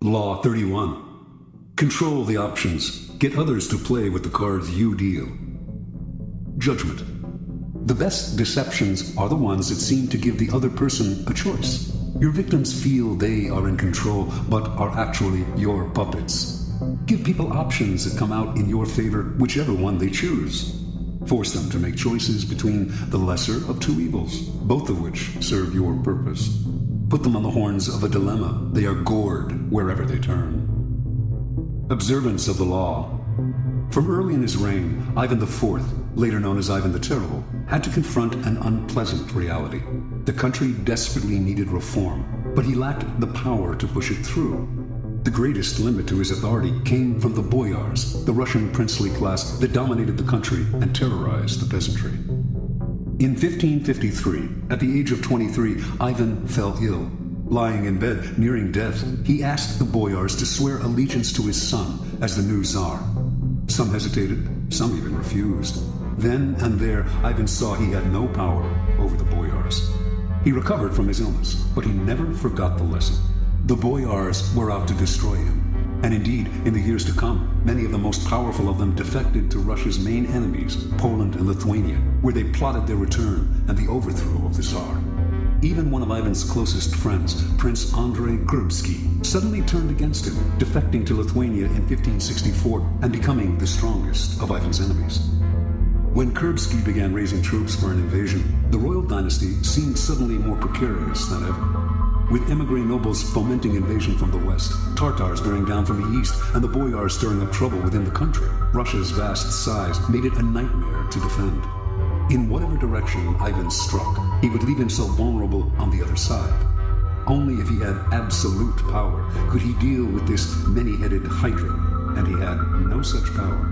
Law 31. Control the options. Get others to play with the cards you deal. Judgment. The best deceptions are the ones that seem to give the other person a choice. Your victims feel they are in control, but are actually your puppets. Give people options that come out in your favor, whichever one they choose. Force them to make choices between the lesser of two evils, both of which serve your purpose. Put them on the horns of a dilemma. They are gored wherever they turn. Observance of the law. From early in his reign, Ivan IV, later known as Ivan the Terrible, had to confront an unpleasant reality. The country desperately needed reform, but he lacked the power to push it through. The greatest limit to his authority came from the boyars, the Russian princely class that dominated the country and terrorized the peasantry. In 1553, at the age of 23, Ivan fell ill. Lying in bed, nearing death, he asked the boyars to swear allegiance to his son as the new Tsar. Some hesitated, some even refused. Then and there, Ivan saw he had no power over the boyars. He recovered from his illness, but he never forgot the lesson. The boyars were out to destroy him. And indeed, in the years to come, many of the most powerful of them defected to Russia's main enemies, Poland and Lithuania, where they plotted their return and the overthrow of the Tsar. Even one of Ivan's closest friends, Prince Andrei Kurbsky, suddenly turned against him, defecting to Lithuania in 1564 and becoming the strongest of Ivan's enemies. When Kurbsky began raising troops for an invasion, the royal dynasty seemed suddenly more precarious than ever. With emigre nobles fomenting invasion from the west, Tartars bearing down from the east, and the boyars stirring up trouble within the country, Russia's vast size made it a nightmare to defend. In whatever direction Ivan struck, he would leave himself vulnerable on the other side. Only if he had absolute power could he deal with this many-headed hydra, and he had no such power.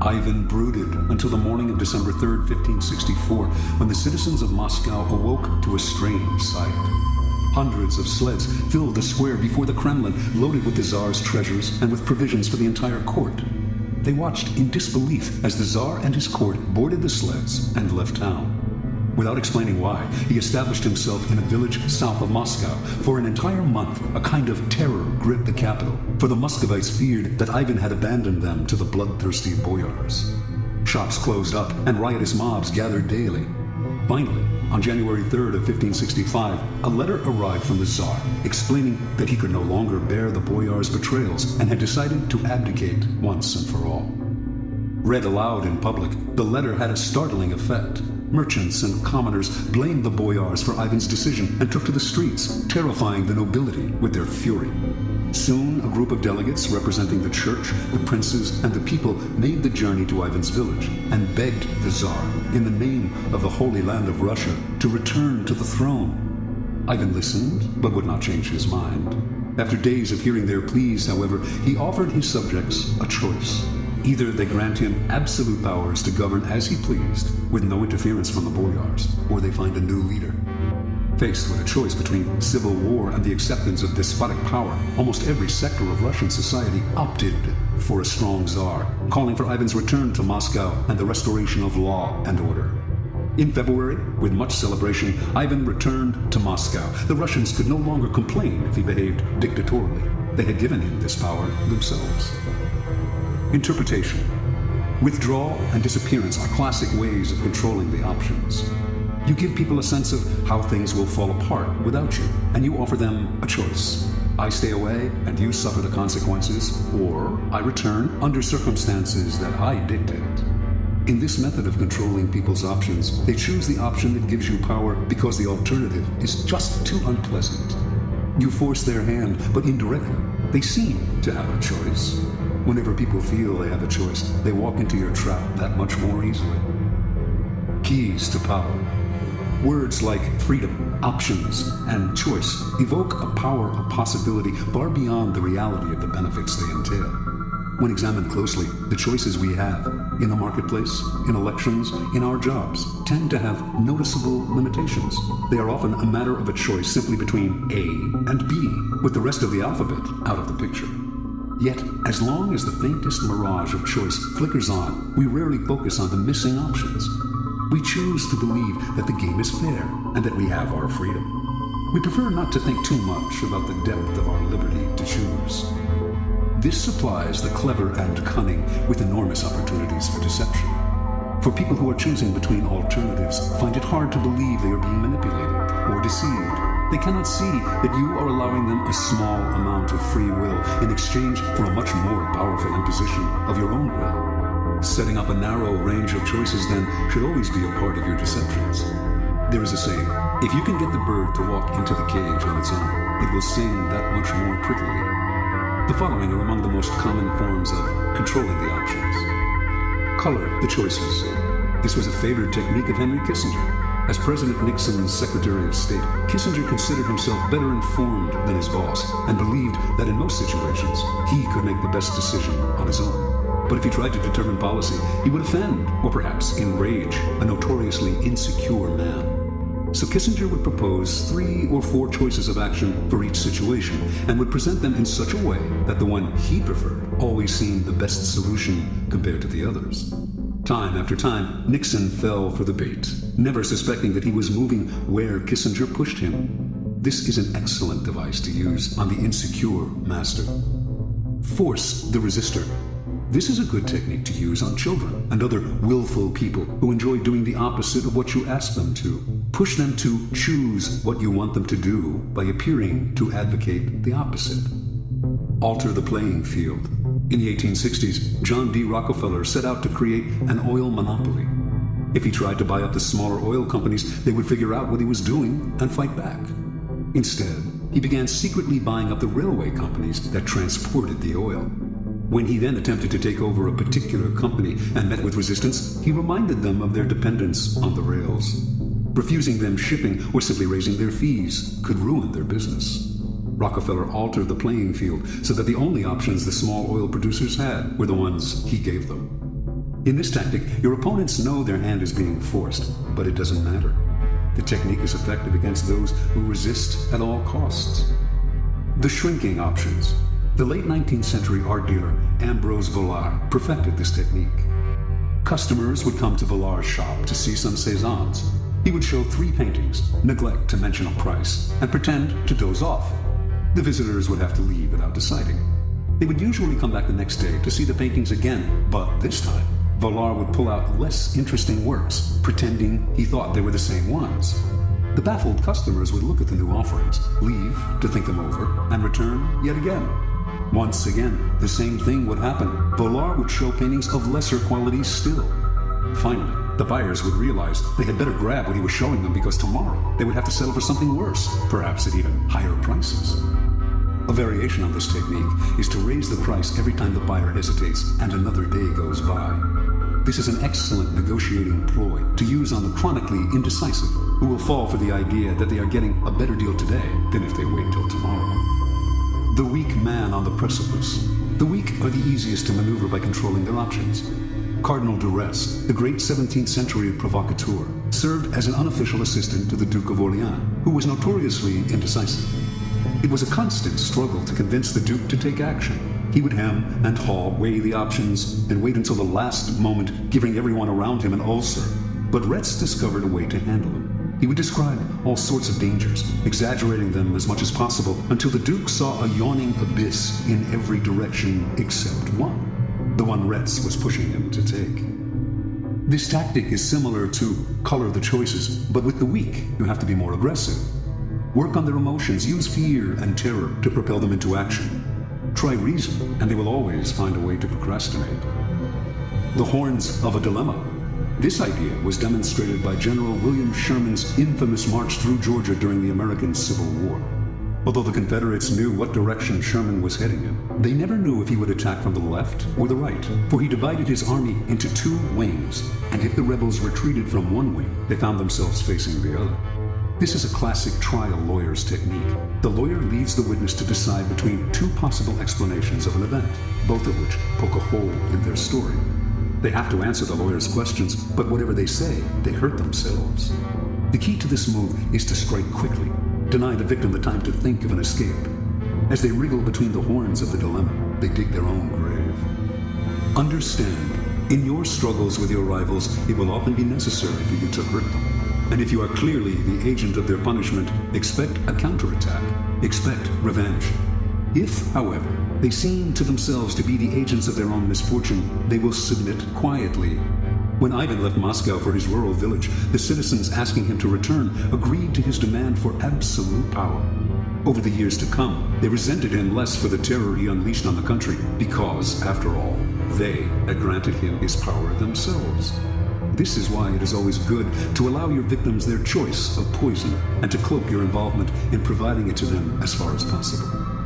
Ivan brooded until the morning of December 3rd, 1564, when the citizens of Moscow awoke to a strange sight. Hundreds of sleds filled the square before the Kremlin, loaded with the Tsar's treasures and with provisions for the entire court. They watched in disbelief as the Tsar and his court boarded the sleds and left town. Without explaining why, he established himself in a village south of Moscow. For an entire month, a kind of terror gripped the capital, for the Muscovites feared that Ivan had abandoned them to the bloodthirsty boyars. Shops closed up and riotous mobs gathered daily. Finally, on January 3rd of 1565, a letter arrived from the Tsar explaining that he could no longer bear the boyars' betrayals and had decided to abdicate once and for all. Read aloud in public, the letter had a startling effect. Merchants and commoners blamed the boyars for Ivan's decision and took to the streets, terrifying the nobility with their fury. Soon, a group of delegates representing the church, the princes, and the people made the journey to Ivan's village and begged the Tsar, in the name of the Holy Land of Russia, to return to the throne. Ivan listened, but would not change his mind. After days of hearing their pleas, however, he offered his subjects a choice. Either they grant him absolute powers to govern as he pleased, with no interference from the boyars, or they find a new leader. Faced with a choice between civil war and the acceptance of despotic power, almost every sector of Russian society opted for a strong Tsar, calling for Ivan's return to Moscow and the restoration of law and order. In February, with much celebration, Ivan returned to Moscow. The Russians could no longer complain if he behaved dictatorially. They had given him this power themselves. Interpretation. Withdrawal and disappearance are classic ways of controlling the options. You give people a sense of how things will fall apart without you, and you offer them a choice. I stay away and you suffer the consequences, or I return under circumstances that I dictate. In this method of controlling people's options, they choose the option that gives you power because the alternative is just too unpleasant. You force their hand, but indirectly, they seem to have a choice. Whenever people feel they have a choice, they walk into your trap that much more easily. Keys to power. Words like freedom, options, and choice evoke a power of possibility far beyond the reality of the benefits they entail. When examined closely, the choices we have in the marketplace, in elections, in our jobs, tend to have noticeable limitations. They are often a matter of a choice simply between A and B, with the rest of the alphabet out of the picture. Yet, as long as the faintest mirage of choice flickers on, we rarely focus on the missing options. We choose to believe that the game is fair and that we have our freedom. We prefer not to think too much about the depth of our liberty to choose. This supplies the clever and cunning with enormous opportunities for deception. For people who are choosing between alternatives find it hard to believe they are being manipulated or deceived. They cannot see that you are allowing them a small amount of free will in exchange for a much more powerful imposition of your own will. Setting up a narrow range of choices, then, should always be a part of your deceptions. There is a saying, if you can get the bird to walk into the cage on its own, it will sing that much more prettily. The following are among the most common forms of controlling the options. Color the choices. This was a favored technique of Henry Kissinger. As President Nixon's Secretary of State, Kissinger considered himself better informed than his boss and believed that in most situations, he could make the best decision on his own. But if he tried to determine policy, he would offend, or perhaps enrage, a notoriously insecure man. So Kissinger would propose 3 or 4 choices of action for each situation and would present them in such a way that the one he preferred always seemed the best solution compared to the others. Time after time, Nixon fell for the bait, never suspecting that he was moving where Kissinger pushed him. This is an excellent device to use on the insecure master. Force the resistor. This is a good technique to use on children and other willful people who enjoy doing the opposite of what you ask them to. Push them to choose what you want them to do by appearing to advocate the opposite. Alter the playing field. In the 1860s, John D. Rockefeller set out to create an oil monopoly. If he tried to buy up the smaller oil companies, they would figure out what he was doing and fight back. Instead, he began secretly buying up the railway companies that transported the oil. When he then attempted to take over a particular company and met with resistance, he reminded them of their dependence on the rails. Refusing them shipping or simply raising their fees could ruin their business. Rockefeller altered the playing field so that the only options the small oil producers had were the ones he gave them. In this tactic, your opponents know their hand is being forced, but it doesn't matter. The technique is effective against those who resist at all costs. The shrinking options. The late 19th century art dealer Ambrose Vollard perfected this technique. Customers would come to Vollard's shop to see some Cézannes. He would show 3 paintings, neglect to mention a price, and pretend to doze off. The visitors would have to leave without deciding. They would usually come back the next day to see the paintings again, but this time, Vollard would pull out less interesting works, pretending he thought they were the same ones. The baffled customers would look at the new offerings, leave to think them over, and return yet again. Once again, the same thing would happen. Vollard would show paintings of lesser quality still. Finally, the buyers would realize they had better grab what he was showing them because tomorrow they would have to settle for something worse, perhaps at even higher prices. A variation on this technique is to raise the price every time the buyer hesitates and another day goes by. This is an excellent negotiating ploy to use on the chronically indecisive, who will fall for the idea that they are getting a better deal today than if they wait till tomorrow. The weak man on the precipice. The weak are the easiest to maneuver by controlling their options. Cardinal de Retz, the great 17th century provocateur, served as an unofficial assistant to the Duke of Orleans, who was notoriously indecisive. It was a constant struggle to convince the Duke to take action. He would hem and haw, weigh the options, and wait until the last moment, giving everyone around him an ulcer. But Retz discovered a way to handle him. He would describe all sorts of dangers, exaggerating them as much as possible, until the Duke saw a yawning abyss in every direction except one, the one Retz was pushing him to take. This tactic is similar to color the choices, but with the weak, you have to be more aggressive. Work on their emotions, use fear and terror to propel them into action. Try reason, and they will always find a way to procrastinate. The horns of a dilemma. This idea was demonstrated by General William Sherman's infamous march through Georgia during the American Civil War. Although the Confederates knew what direction Sherman was heading in, they never knew if he would attack from the left or the right, for he divided his army into 2 wings, and if the rebels retreated from one wing, they found themselves facing the other. This is a classic trial lawyer's technique. The lawyer leads the witness to decide between 2 possible explanations of an event, both of which poke a hole in their story. They have to answer the lawyer's questions, but whatever they say, they hurt themselves. The key to this move is to strike quickly, deny the victim the time to think of an escape. As they wriggle between the horns of the dilemma, they dig their own grave. Understand, in your struggles with your rivals, it will often be necessary for you to hurt them. And if you are clearly the agent of their punishment, expect a counterattack. Expect revenge. If, however, they seem to themselves to be the agents of their own misfortune, they will submit quietly. When Ivan left Moscow for his rural village, the citizens asking him to return agreed to his demand for absolute power. Over the years to come, they resented him less for the terror he unleashed on the country, because, after all, they had granted him his power themselves. This is why it is always good to allow your victims their choice of poison and to cloak your involvement in providing it to them as far as possible.